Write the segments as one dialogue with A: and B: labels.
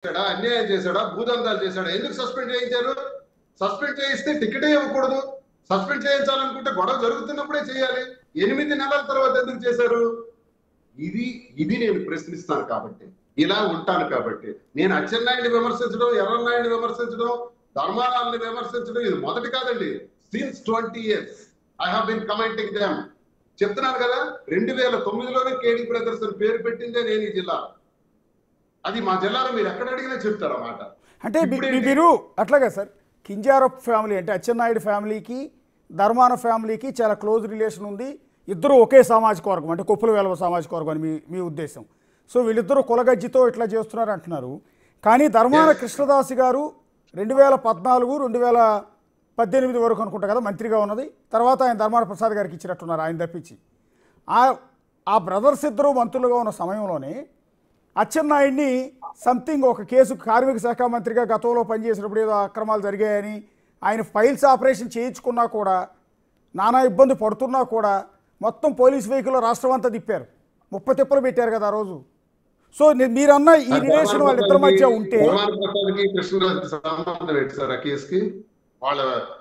A: చేశాడా, అన్యాయం చేశాడా, భూదందాలు చేశాడా? ఎందుకు సస్పెండ్ చేయించారు? సస్పెండ్ చేయిస్తే టికెటే ఇవ్వకూడదు. సస్పెండ్ చేయించాలనుకుంటే గొడవ జరుగుతున్నప్పుడే చేయాలి. 8 నెలల తర్వాత ఎందుకు చేశారు? ఇది నేను ప్రశ్నిస్తాను కాబట్టి, ఇలా ఉంటాను కాబట్టి. నేను అచ్చెన్నాయుడిని విమర్శించడం, ఎర్రన్నాయుడిని విమర్శించడం, ధర్మారాన్ని విమర్శించడం ఇది మొదటి కాదండి. Since 20 years I have been commenting them. చెప్తున్నాను కదా, 2009లోనే కేడీ బ్రదర్స్ అని పేరు పెట్టిందే నేను ఈ జిల్లా. అది మా జిల్లాలో మీరు ఎక్కడ అడిగినా చెప్తారు అన్నమాట.
B: అంటే మీరు అట్లాగా సార్, కింజారప్ ఫ్యామిలీ అంటే అచ్చెన్నాయుడు ఫ్యామిలీకి ధర్మాన ఫ్యామిలీకి చాలా క్లోజ్ రిలేషన్ ఉంది. ఇద్దరు ఒకే సామాజిక వర్గం, అంటే కొప్పుల వేలవ సామాజిక వర్గం అని మీ ఉద్దేశం. సో వీళ్ళిద్దరూ కులగజ్జితో ఇట్లా చేస్తున్నారు అంటున్నారు. కానీ ధర్మాన కృష్ణదాస్ గారు 2014, 2018 వరకు అనుకుంటా కదా మంత్రిగా ఉన్నది. తర్వాత ఆయన ధర్మాన ప్రసాద్ గారికి ఇచ్చినట్టున్నారు, ఆయన తప్పించి. ఆ బ్రదర్స్ ఇద్దరు మంత్రులుగా ఉన్న సమయంలోనే అచ్చెన్నాయుడిని సంథింగ్ ఒక కేసు కార్మిక శాఖ మంత్రిగా గతంలో పనిచేసినప్పుడు ఏదో అక్రమాలు జరిగాయని ఆయన ఫైల్స్ ఆపరేషన్ చేయించుకున్నా కూడా, నానా ఇబ్బంది పడుతున్నా కూడా మొత్తం పోలీస్ వెహికల్లో రాష్ట్రం అంతా తిప్పారు, 30 తిప్పలు పెట్టారు కదా ఆ రోజు. సో మీరన్న ఈ రిలేషన్ వాళ్ళిద్దరి మధ్య ఉంటే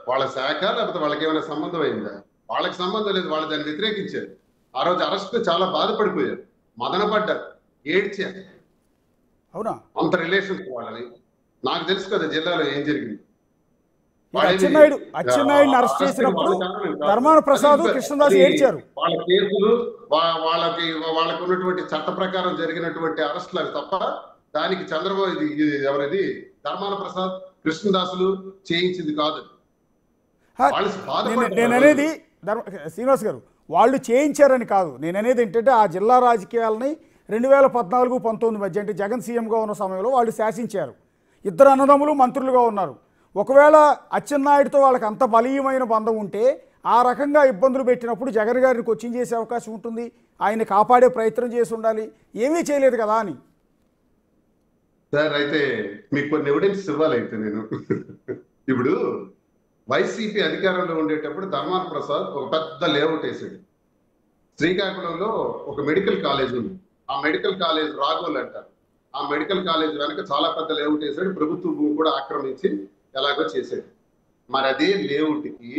A: వాళ్ళ శాఖ లేకపోతే వాళ్ళకి ఏమైనా సంబంధం అయిందా? వాళ్ళకి సంబంధం లేదు. వాళ్ళు దాన్ని వ్యతిరేకించారు. ఆ రోజు అరెస్ట్ చాలా బాధపడిపోయారు, మదనపడ్డారు, ఏడ్చారు.
B: అవునా?
A: అంత రిలేషన్స్ వాళ్ళని. నాకు తెలుసు కదా జిల్లాలో ఏం జరిగింది.
B: అచ్చెన్నాయుడిని అరెస్ట్ చేసినప్పుడు ధర్మాన ప్రసాద్, కృష్ణదాస్ ఏడ్చారు.
A: వాళ్ళ కేసులు వాళ్ళకు ఉన్నటువంటి చట్ట ప్రకారం జరిగినటువంటి అరెస్టులు అవి తప్ప, దానికి చంద్రబాబు ఎవరిది ధర్మాన ప్రసాద్, కృష్ణదాసులు చేయించింది కాదు.
B: నేను అనేది శ్రీనివాస్ గారు వాళ్ళు చేయించారని కాదు. నేను అనేది ఏంటంటే ఆ జిల్లా రాజకీయాలని 2014-19 మధ్య అంటే జగన్ సీఎంగా ఉన్న సమయంలో వాళ్ళు శాసించారు. ఇద్దరు అన్నదమ్ములు మంత్రులుగా ఉన్నారు. ఒకవేళ అచ్చెన్నాయుడితో వాళ్ళకి అంత బలీయమైన బంధం ఉంటే ఆ రకంగా ఇబ్బందులు పెట్టినప్పుడు జగన్ గారిని క్వశ్చన్ చేసే అవకాశం ఉంటుంది, ఆయన కాపాడే ప్రయత్నం చేసి ఉండాలి. ఏమీ చేయలేదు కదా అని.
A: సార్ అయితే మీకు కొన్ని ఎవిడెన్స్ ఇవ్వాలి. అయితే నేను ఇప్పుడు వైసీపీ అధికారంలో ఉండేటప్పుడు ధర్మాన ప్రసాద్ ఒక పెద్ద లేఅవుట్ వేసాడు. శ్రీకాకుళంలో ఒక మెడికల్ కాలేజ్ ఉంది. ఆ మెడికల్ కాలేజ్ రాగోలు అంటారు. ఆ మెడికల్ కాలేజ్ వెనక చాలా పెద్ద లేఅవుట్ వేసాడు. ప్రభుత్వ భూమి కూడా ఆక్రమించి ఎలాగో చేశాడు. మరి అదే లేఅవుట్కి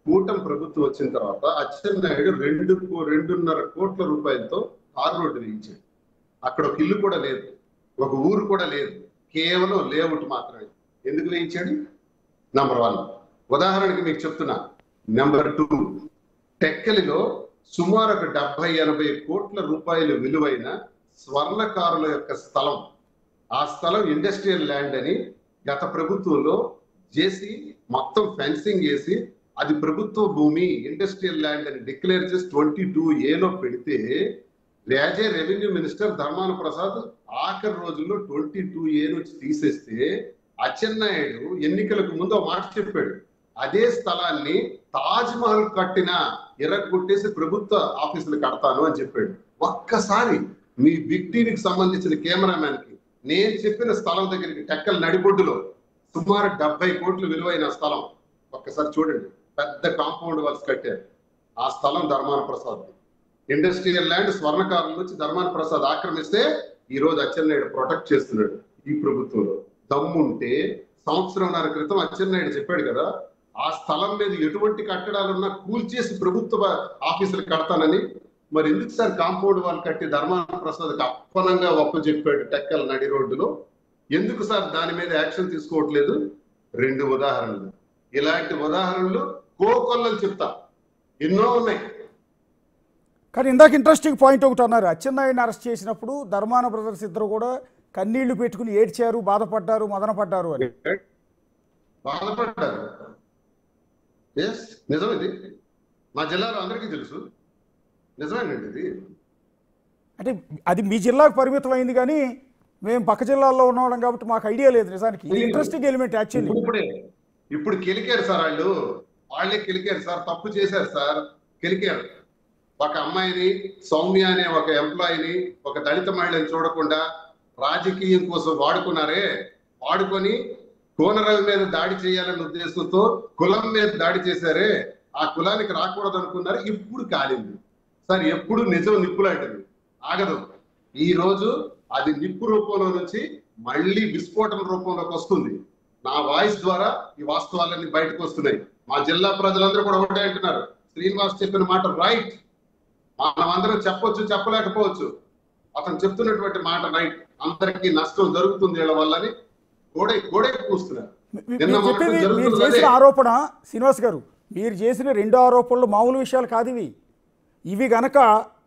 A: కూటమి ప్రభుత్వం వచ్చిన తర్వాత అచ్చెన్నాయుడు 2.5 కోట్ల రూపాయలతో తార్ రోడ్డు వేయించాడు. అక్కడ ఒక ఇల్లు కూడా లేదు, ఒక ఊరు కూడా లేదు, కేవలం లేఅవుట్ మాత్రమే. ఎందుకు వేయించాడు? నంబర్ 1. ఉదాహరణకి మీకు చెప్తున్నా. నెంబర్ 2, టెక్కలిలో సుమారు 70-80 కోట్ల రూపాయల విలువైన స్వర్ణకారుల యొక్క స్థలం. ఆ స్థలం ఇండస్ట్రియల్ ల్యాండ్ అని గత ప్రభుత్వంలో చేసి మొత్తం ఫెన్సింగ్ వేసి అది ప్రభుత్వ భూమి ఇండస్ట్రియల్ ల్యాండ్ అని డిక్లేర్ చేసి 22A పెడితే రెవెన్యూ మినిస్టర్ ధర్మాన ప్రసాద్ ఆఖరి రోజుల్లో 22A నుంచి తీసేస్తే అచ్చెన్నాయుడు ఎన్నికలకు ముందు మాట చెప్పాడు, అదే స్థలాన్ని తాజ్ మహల్ కట్టిన ఎర్రగొట్టేసి ప్రభుత్వ ఆఫీసులు కడతాను అని చెప్పాడు. ఒక్కసారి మీ బిగ్ టీవీకి సంబంధించిన కెమెరామ్యాన్ కి నేను చెప్పిన స్థలం దగ్గరికి టెక్కల్ నడిబొడ్డులో సుమారు 70 కోట్లు విలువైన స్థలం ఒక్కసారి చూడండి. పెద్ద కాంపౌండ్ వాల్స్ కట్టారు. ఆ స్థలం ధర్మాన ప్రసాద్. ఇండస్ట్రియల్ ల్యాండ్ స్వర్ణకారుల నుంచి ధర్మాన ప్రసాద్ ఆక్రమిస్తే ఈ రోజు అచ్చెన్నాయుడు ప్రొటెక్ట్ చేస్తున్నాడు. ఈ ప్రభుత్వంలో దమ్ముంటే 1.5 సంవత్సరం క్రితం అచ్చెన్నాయుడు చెప్పాడు కదా, ఆ స్థలం మీద ఎటువంటి కట్టడాలున్నా కూల్చేసి ప్రభుత్వ ఆఫీసులు కడతానని. మరి ఎందుకు సార్ కాంపౌండ్ వాళ్ళు కట్టి ధర్మాన ప్రసాద్కి అప్పనంగా చెప్పాడు టెక్కల్ నడి రోడ్డులో? ఎందుకు సార్ దాని మీద యాక్షన్ తీసుకోవట్లేదు? 2 ఉదాహరణలు. ఇలాంటి ఉదాహరణలు కోకొల్లలు చెప్తా, ఎన్నో ఉన్నాయి.
B: కానీ ఇందాక ఇంట్రెస్టింగ్ పాయింట్ ఒకటి అన్నారు, అచ్చెన్నాయుడిని అరెస్ట్ చేసినప్పుడు ధర్మాన బ్రదర్స్ ఇద్దరు కూడా కన్నీళ్లు పెట్టుకుని ఏడ్చారు, బాధపడ్డారు, మదనపడ్డారు అని.
A: బాధపడ్డారు, నిజం. ఇది మా జిల్లాలో అందరికీ తెలుసు, నిజమేనండి ఇది.
B: అంటే అది మీ జిల్లాకు పరిమితం అయింది, కానీ మేము పక్క జిల్లాల్లో ఉన్నవాళ్ళం కాబట్టి మాకు ఐడియా లేదు. నిజానికి ఇది ఇంట్రెస్టింగ్ ఎలిమెంట్ యాక్చువల్లీ.
A: ఇప్పుడు కెలికారు సార్, వాళ్ళే కెలికారు సార్, తప్పు చేశారు సార్, కెలికారు. ఒక అమ్మాయిని, సౌమ్య అనే ఒక ఎంప్లాయీని, ఒక దళిత మహిళని చూడకుండా రాజకీయం కోసం వాడుకున్నారే. వాడుకొని కోనరాల మీద దాడి చేయాలనే ఉద్దేశంతో కులం మీద దాడి చేశారే. ఆ కులానికి రాకూడదు అనుకున్నారు. ఇప్పుడు కాలింది సార్. ఎప్పుడు నిజం నిప్పు లాంటిది, ఆగదు. ఈ రోజు అది నిప్పు రూపంలో నుంచి మళ్ళీ విస్ఫోటన రూపంలోకి వస్తుంది. నా వాయిస్ ద్వారా ఈ వాస్తవాలన్నీ బయటకు వస్తున్నాయి. మా జిల్లా ప్రజలందరూ కూడా ఒకటే అంటున్నారు, శ్రీనివాస్ చెప్పిన మాట రైట్. మనం అందరం చెప్పొచ్చు, చెప్పలేకపోవచ్చు. అతను చెప్తున్నటువంటి మాట రైట్. అందరికీ నష్టం జరుగుతుంది వీళ్ళ వల్లని గోడే కూస్తున్నారు.
B: మీరు చేసిన ఆరోపణ శ్రీనివాస్ గారు, మీరు చేసిన 2 ఆరోపణలు మామూలు విషయాలు కాదు ఇవి. ఇవి గనక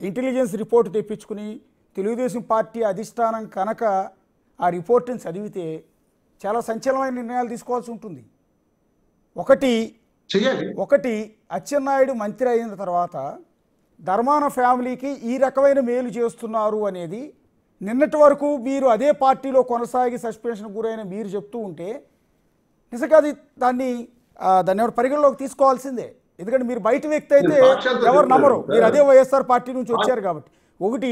B: ఇంటెలిజెన్స్ రిపోర్ట్ తెప్పించుకుని తెలుగుదేశం పార్టీ అధిష్టానం కనుక ఆ రిపోర్ట్ని చదివితే చాలా సంచలనమైన నిర్ణయాలు తీసుకోవాల్సి ఉంటుంది. ఒకటి అచ్చెన్నాయుడు మంత్రి అయిన తర్వాత ధర్మాన ఫ్యామిలీకి ఈ రకమైన మేలు చేస్తున్నారు అనేది నిన్నటి వరకు మీరు అదే పార్టీలో కొనసాగి సస్పెన్షన్ గురైన మీరు చెప్తూ ఉంటే నిజంగా దాన్ని ఎవరు పరిగణలోకి తీసుకోవాల్సిందే. ఎందుకంటే మీరు బయట వ్యక్తి అయితే ఎవరు నమ్మరు, మీరు అదే వైఎస్ఆర్ పార్టీ నుంచి వచ్చారు కాబట్టి. ఒకటి,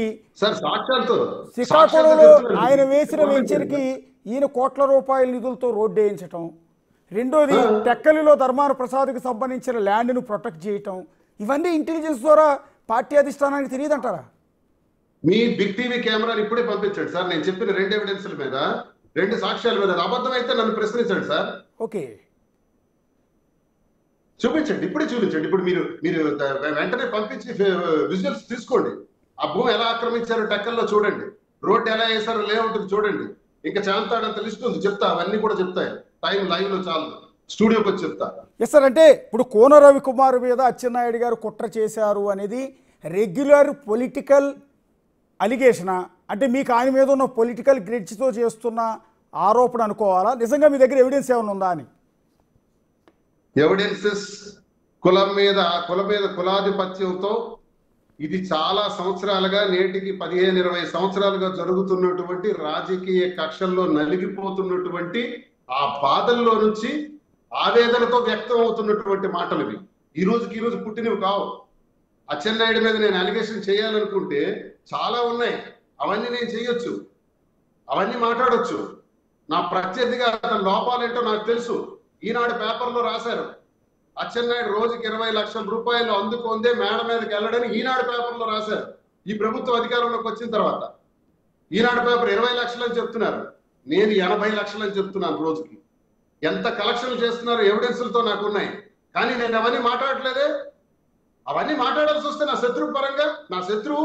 B: శ్రీకాకుళంలో ఆయన వేసిన వెంచర్కి ఈయన కోట్ల రూపాయల నిధులతో రోడ్డు వేయించటం. రెండోది, టెక్కలిలో ధర్మాన ప్రసాద్కి సంబంధించిన ల్యాండ్ను ప్రొటెక్ట్ చేయటం. ఇవన్నీ ఇంటెలిజెన్స్ ద్వారా పార్టీ అధిష్టానానికి తెలియదంటారా?
A: మీ బిగ్ టీవీ కెమెరాని ఇప్పుడే పంపించండి సార్. నేను చెప్పిన 2 ఎవిడెన్స్ల మీద, 2 సాక్ష్యాల మీద అబద్ధం అయితే నన్ను ప్రశ్నించండి సార్.
B: ఓకే,
A: చూపించండి, ఇప్పుడే చూపించండి. ఇప్పుడు మీరు వెంటనే పంపించి విజువల్స్ తీసుకోండి. ఆ భూమి ఎలా ఆక్రమించారో టెక్కల్లో చూడండి, రోడ్డు ఎలా వేసారో లేఅవుట్ చూడండి. ఇంకా చాంతాడంత లిస్ట్ ఉంది, చెప్తా, అవన్నీ కూడా చెప్తాయి. టైం లైవ్ లో చాలు, స్టూడియోకి వచ్చి చెప్తా.
B: Yes sir. అంటే ఇప్పుడు కోన రవికుమార్ మీద అచ్చెన్నాయుడు గారు కుట్ర చేశారు అనేది రెగ్యులర్ పొలిటికల్ అలిగేషనా? అంటే మీకు ఆయన మీద ఉన్న పొలిటికల్ గ్రిడ్జ్తో చేస్తున్న ఆరోపణ అనుకోవాలా? నిజంగా మీ దగ్గర ఎవిడెన్స్ ఏమైనా ఉందా అని?
A: ఎవిడెన్సెస్ కులం మీద కులాధిపత్యంతో ఇది చాలా సంవత్సరాలుగా, నేటికి 15-20 సంవత్సరాలుగా జరుగుతున్నటువంటి రాజకీయ కక్షల్లో నలిగిపోతున్నటువంటి ఆ బాధల్లో నుంచి ఆవేదనతో వ్యక్తం అవుతున్నటువంటి మాటలు ఇవి. ఈ రోజు పుట్టినవి కావు. అచ్చెన్నాయుడు మీద నేను అలిగేషన్ చేయాలనుకుంటే చాలా ఉన్నాయి, అవన్నీ నేను చేయొచ్చు, అవన్నీ మాట్లాడొచ్చు. నా ప్రత్యర్థిగా అతని లోపాలేంటో నాకు తెలుసు. ఈనాడు పేపర్లో రాశారు, అచ్చెన్నాయుడు రోజుకి 20 లక్షల రూపాయలు అందుకుందే మేడ మీదకి వెళ్ళడని ఈనాడు పేపర్లో రాశారు. ఈ ప్రభుత్వం అధికారంలోకి వచ్చిన తర్వాత ఈనాడు పేపర్ 20 లక్షలు అని చెప్తున్నారు, నేను 80 లక్షలు అని చెప్తున్నాను. రోజుకి ఎంత కలెక్షన్లు చేస్తున్నారో ఎవిడెన్స్లతో నాకు ఉన్నాయి. కానీ నేను అవన్నీ మాట్లాడట్లేదే. అవన్నీ మాట్లాడాల్సి వస్తే నా శత్రువు పరంగా, నా శత్రువు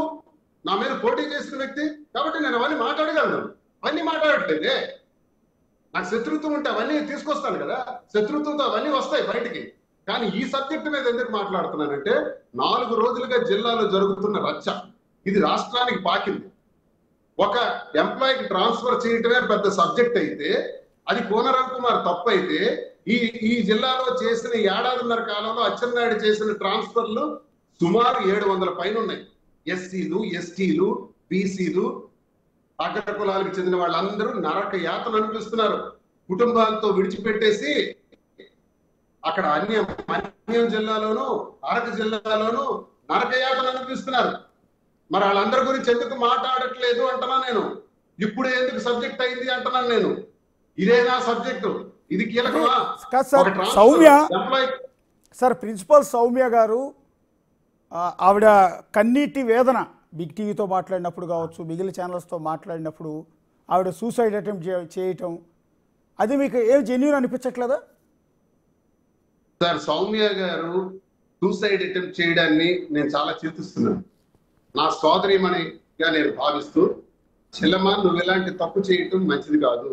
A: నా మీద పోటీ చేసిన వ్యక్తి కాబట్టి నేను అవన్నీ మాట్లాడగలను. అవన్నీ మాట్లాడట్లేదే. నాకు శత్రుత్వం ఉంటే అవన్నీ తీసుకొస్తాను కదా, శత్రుత్వంతో అవన్నీ వస్తాయి బయటికి. కానీ ఈ సబ్జెక్టు మీద ఎందుకు మాట్లాడుతున్నానంటే, 4 రోజులుగా జిల్లాలో జరుగుతున్న రచ్చ ఇది రాష్ట్రానికి పాకింది. ఒక ఎంప్లాయీకి ట్రాన్స్ఫర్ చేయటమే పెద్ద సబ్జెక్ట్ అయితే, అది కోన రవికుమార్ తప్పు అయితే, ఈ జిల్లాలో చేసిన 1.5 కాలంలో అచ్చెన్నాయుడు చేసిన ట్రాన్స్ఫర్లు సుమారు 700 పైన ఉన్నాయి. ఎస్సీలు, ఎస్టీలు, బీసీలు, అగ్ర కులాలకు చెందిన వాళ్ళందరూ నరక యాతన అనిపిస్తున్నారు. కుటుంబాలతో విడిచిపెట్టేసి అక్కడ అన్యం జిల్లాలోను, అరకు జిల్లాలోను నరక యాతన అనిపిస్తున్నారు. మరి వాళ్ళందరి గురించి ఎందుకు మాట్లాడట్లేదు అంటున్నా నేను. ఇప్పుడు ఎందుకు సబ్జెక్ట్ అయింది అంటున్నాను నేను. ఇదేనా సబ్జెక్టు? ఇది కీలకమా?
B: సౌమ్య సార్, ప్రిన్సిపల్ సౌమ్య గారు ఆవిడ కన్నీటి వేదన బిగ్ టీవీతో మాట్లాడినప్పుడు కావచ్చు, మిగిలిన ఛానల్స్తో మాట్లాడినప్పుడు ఆవిడ సూసైడ్ అటెంప్ట్ చేయటం, అది మీకు ఏం జెన్యూన్ అనిపించట్లేదా?
A: సార్, సౌమ్య గారు సూసైడ్ అటెంప్ట్ చేయడాన్ని నేను చాలా చింతిస్తున్నాను. నా సోదరిమణిగా నేను భావిస్తూ, చెల్లమ్మ నువ్వు ఇలాంటి తప్పు చేయటం మంచిది కాదు,